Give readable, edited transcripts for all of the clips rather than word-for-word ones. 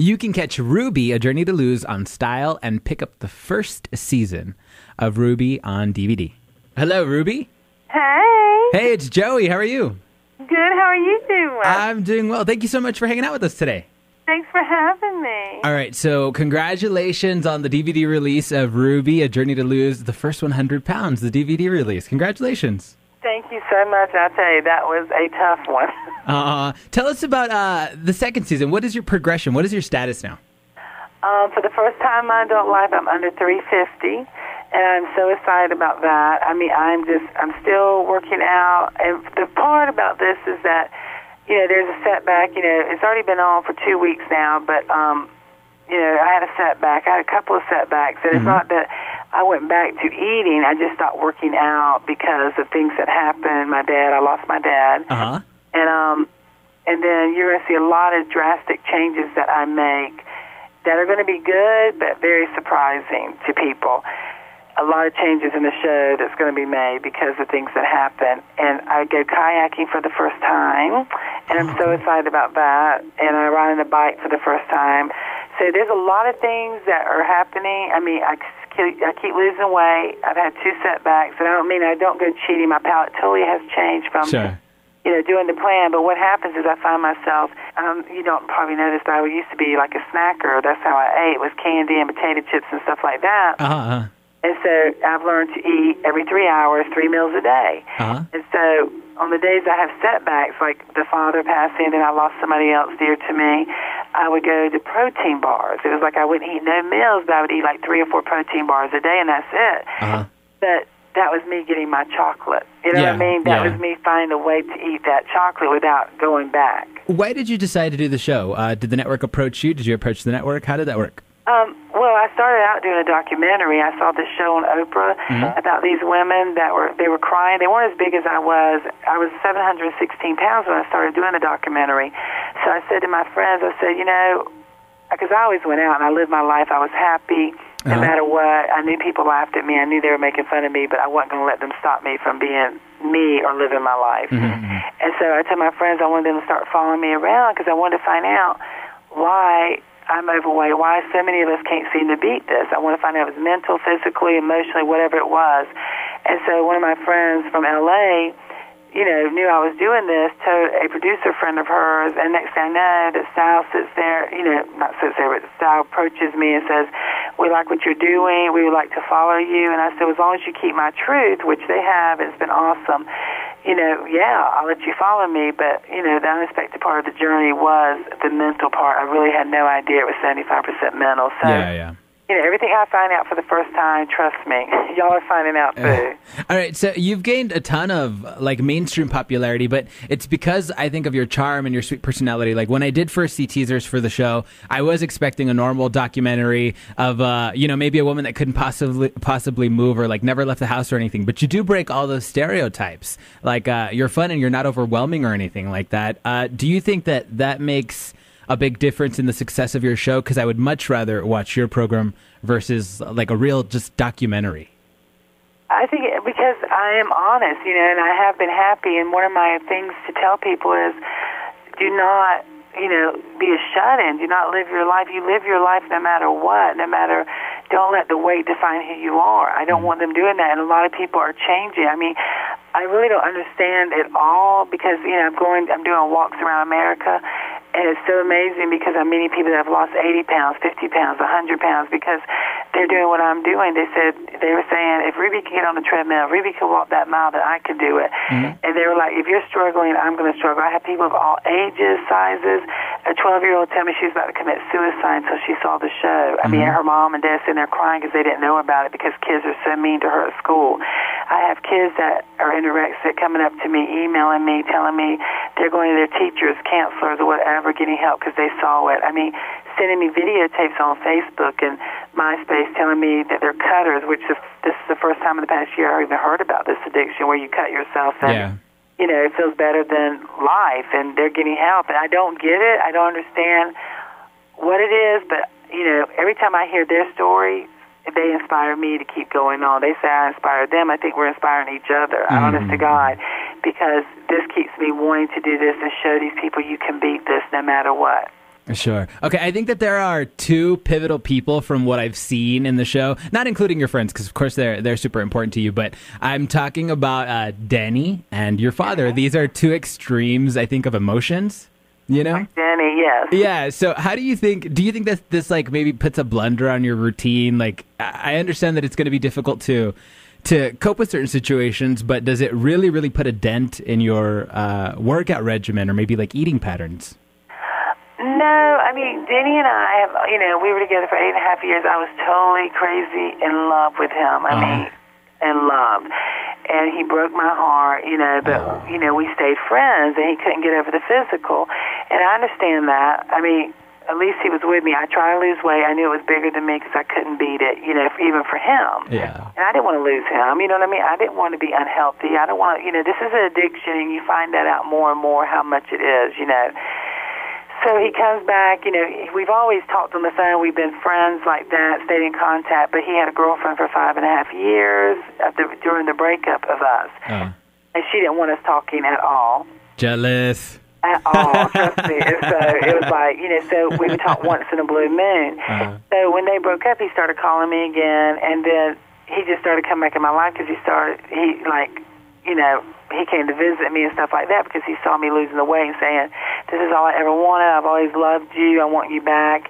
You can catch Ruby, A Journey to Lose on Style and pick up the first season of Ruby on DVD. Hello, Ruby. Hey. Hey, it's Joey. How are you? Good. How are you doing? I'm doing well. Thank you so much for hanging out with us today. Thanks for having me. All right, so congratulations on the DVD release of Ruby, A Journey to Lose, the first 100 pounds, the DVD release. Congratulations. Thank you so much. I'll tell you, that was a tough one. Tell us about the second season. What is your progression? What is your status now? For the first time in my adult life, I'm under 350, and I'm so excited about that. I mean, I'm still working out, and the part about this is that, you know, there's a setback. You know, it's already been on for 2 weeks now, but, you know, I had a setback. I had a couple of setbacks, and it's not that I went back to eating. I just stopped working out because of things that happened. I lost my dad. And then you're going to see a lot of drastic changes that I make that are going to be good, but very surprising to people. A lot of changes in the show that's going to be made because of things that happen. And I go kayaking for the first time, and I'm so excited about that. And I ride on a bike for the first time. So there's a lot of things that are happening. I mean, I keep losing weight. I've had 2 setbacks, and I don't go cheating. My palate totally has changed from you know, doing the plan. But what happens is I find myself, you don't probably know this, but I used to be like a snacker. That's how I ate, was candy and potato chips and stuff like that. And so I've learned to eat every 3 hours, 3 meals a day. And so on the days I have setbacks, like the father passing and I lost somebody else dear to me, I would go to protein bars. It was like I wouldn't eat no meals, but I would eat like 3 or 4 protein bars a day, and that's it. But that was me getting my chocolate. You know what I mean? That was me finding a way to eat that chocolate without going back. Why did you decide to do the show? Did the network approach you? Did you approach the network? How did that work? Well, I started out doing a documentary. I saw this show on Oprah about these women that were crying. They weren't as big as I was. I was 716 pounds when I started doing the documentary. So I said to my friends, I said, you know, because I always went out and I lived my life. I was happy no matter what. I knew people laughed at me. I knew they were making fun of me, but I wasn't going to let them stop me from being me or living my life. And so I told my friends I wanted them to start following me around because I wanted to find out why I'm overweight, why so many of us can't seem to beat this. I want to find out if it was mental, physically, emotionally, whatever it was. And so one of my friends from L.A., you know, knew I was doing this, told a producer friend of hers, and next thing I know, the Sal sits there, you know, not sits there, but the Sal approaches me and says, we like what you're doing, we would like to follow you. And I said, as long as you keep my truth, which they have, it's been awesome, you know, yeah, I'll let you follow me. But, you know, the unexpected part of the journey was the mental part. I really had no idea it was 75% mental. So, you know, everything I find out for the first time, trust me, y'all are finding out too. All right, so you've gained a ton of, like, mainstream popularity, but it's because I think of your charm and your sweet personality. Like, when I did first see teasers for the show, I was expecting a normal documentary of, you know, maybe a woman that couldn't possibly move or, like, never left the house or anything. But you do break all those stereotypes. Like, you're fun and you're not overwhelming or anything like that. Do you think that that makes a big difference in the success of your show? Because I would much rather watch your program versus like a real just documentary. I think because I am honest, you know, and I have been happy. And one of my things to tell people is, do not, you know, be a shut-in. Do not live your life. You live your life no matter what, don't let the weight define who you are. I don't want them doing that. And a lot of people are changing. I mean, I really don't understand it all because, you know, I'm doing walks around America. And it's so amazing because I'm meeting people that have lost 80 pounds, 50 pounds, 100 pounds because they're doing what I'm doing. They were saying, if Ruby can get on the treadmill, Ruby can walk that mile, then I can do it. And they were like, if you're struggling, I'm going to struggle. I have people of all ages, sizes. A 12-year-old told me she was about to commit suicide until she saw the show. I mean, her mom and dad sitting there crying because they didn't know about it because kids are so mean to her at school. I have kids that are anorexic coming up to me, emailing me, telling me they're going to their teachers, counselors, or whatever, getting help because they saw it. I mean, sending me videotapes on Facebook and MySpace telling me that they're cutters, which this is the first time in the past year I even heard about this addiction where you cut yourself and, you know, it feels better than life, and they're getting help. And I don't get it. I don't understand what it is, but, you know, every time I hear their story, they inspire me to keep going on. They say I inspired them. I think we're inspiring each other, honest to God, because this keeps me wanting to do this and show these people you can beat this no matter what. Sure. Okay, I think that there are two pivotal people from what I've seen in the show, not including your friends, because of course they're super important to you, but I'm talking about Denny and your father. These are two extremes, I think, of emotions, you know? Like Denny, yes. Yeah, so do you think that this like maybe puts a blunder on your routine? Like, I understand that it's going to be difficult to cope with certain situations, but does it really, really put a dent in your workout regimen or maybe like eating patterns? No, I mean, Denny and I have, we were together for 8.5 years. I was totally crazy in love with him. I mean, in love. And he broke my heart, but, we stayed friends, and he couldn't get over the physical. And I understand that. I mean, at least he was with me. I tried to lose weight. I knew it was bigger than me because I couldn't beat it, even for him. Yeah. And I didn't want to lose him, you know what I mean? I didn't want to be unhealthy. I don't want to, this is an addiction, and you find that out more and more how much it is, So he comes back, we've always talked on the phone. We've been friends like that, stayed in contact, but he had a girlfriend for 5.5 years during the breakup of us. And she didn't want us talking at all. Jealous. At all, trust me. And so it was like, so we would talk once in a blue moon. So when they broke up, he started calling me again, and then he just started coming back in my life because he came to visit me and stuff like that because he saw me losing the weight and saying, this is all I ever wanted. I've always loved you. I want you back.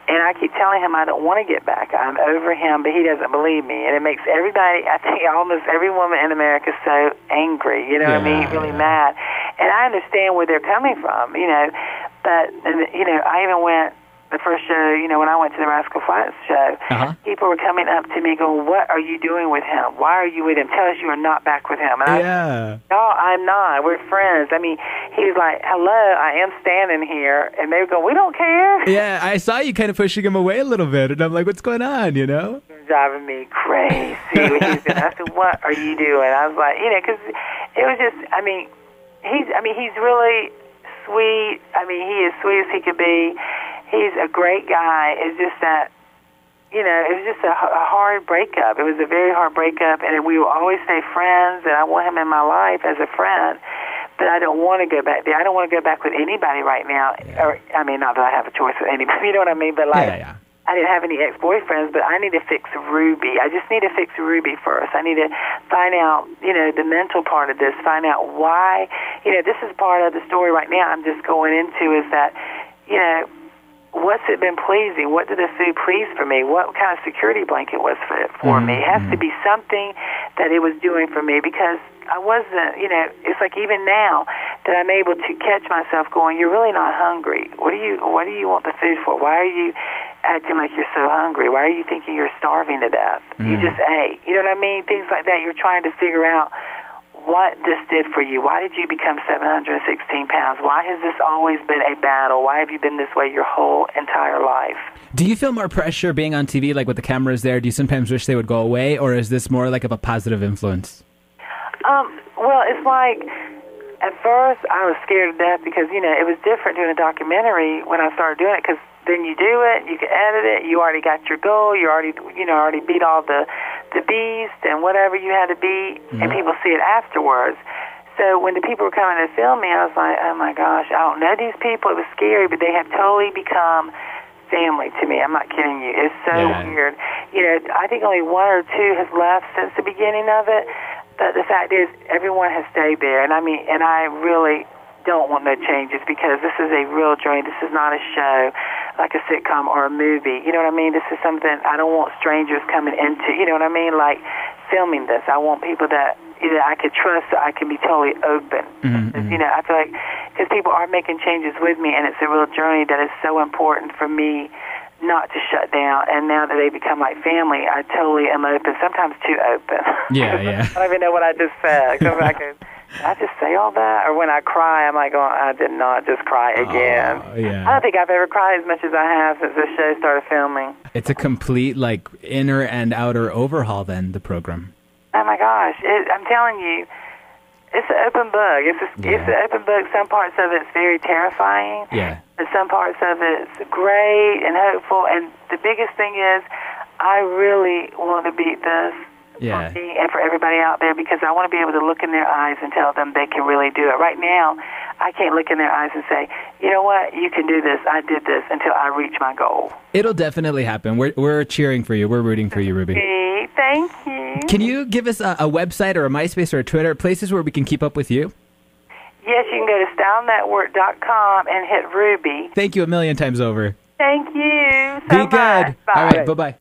And I keep telling him I don't want to get back. I'm over him, but he doesn't believe me. And it makes everybody, I think almost every woman in America so angry, what I mean, really mad. And I understand where they're coming from, but, I even went, the first show, when I went to the Rascal Flatts show, people were coming up to me going, what are you doing with him? Why are you with him? Tell us you are not back with him. And no, I'm not. We're friends. I mean, he was like, hello, I am standing here. And they were going, we don't care. Yeah, I saw you kind of pushing him away a little bit. And I'm like, what's going on, He was driving me crazy. I said, what are you doing? I was like, because it was just, he's really sweet. I mean, he is sweet as he could be. He's a great guy. It's just that, it was just a hard breakup. It was a very hard breakup, and we will always stay friends, and I want him in my life as a friend, but I don't want to go back there. I don't want to go back with anybody right now. Yeah. Or, not that I have a choice with anybody, you know what I mean? But, I didn't have any ex-boyfriends, but I need to fix Ruby. I just need to fix Ruby first. I need to find out, the mental part of this, find out why. This is part of the story right now I'm just going into is that, what's it been pleasing? What did the food please for me? What kind of security blanket was for me? It has to be something that it was doing for me because I wasn't, it's like even now that I'm able to catch myself going, you're really not hungry. What do you want the food for? Why are you acting like you're so hungry? Why are you thinking you're starving to death? You just ate. You know what I mean? Things like that. You're trying to figure out what this did for you. Why did you become 716 pounds? Why has this always been a battle? Why have you been this way your whole entire life? Do you feel more pressure being on TV, like with the cameras there? Do you sometimes wish they would go away, or is this more like of a positive influence? Well, it's like, at first I was scared to death because, it was different doing a documentary when I started doing it because then you do it, you can edit it, you already got your goal, you already beat all the beast and whatever you had to beat, and people see it afterwards. So when the people were coming to film me, I was like, oh my gosh, I don't know these people. It was scary, but they have totally become family to me. I'm not kidding you. It's so weird. I think only one or two has left since the beginning of it, but the fact is everyone has stayed there, and I really don't want no changes because this is a real journey. This is not a show like a sitcom or a movie. You know what I mean? This is something I don't want strangers coming into, you know what I mean? Like filming this. I want people that I could trust so I can be totally open. I feel like because people are making changes with me and it's a real journey that is so important for me not to shut down. And now that they become like family, I totally am open, sometimes too open. Yeah. I don't even know what I just said. Did I just say all that? Or when I cry, I'm like going, I did not just cry again. I don't think I've ever cried as much as I have since this show started filming. It's a complete, inner and outer overhaul then, the program. Oh, my gosh. I'm telling you, it's an open book. It's an open book. Some parts of it's very terrifying. Yeah. And some parts of it's great and hopeful. And the biggest thing is I really want to beat this Yeah. for me and for everybody out there, because I want to be able to look in their eyes and tell them they can really do it. Right now, I can't look in their eyes and say, you know what, you can do this. I did this until I reach my goal. It'll definitely happen. We're cheering for you. We're rooting for you, Ruby. Thank you. Can you give us a website or a MySpace or a Twitter, places where we can keep up with you? Yes, you can go to stylenetwork.com and hit Ruby. Thank you a million times over. Thank you so Be much. good. Bye. All right, bye-bye.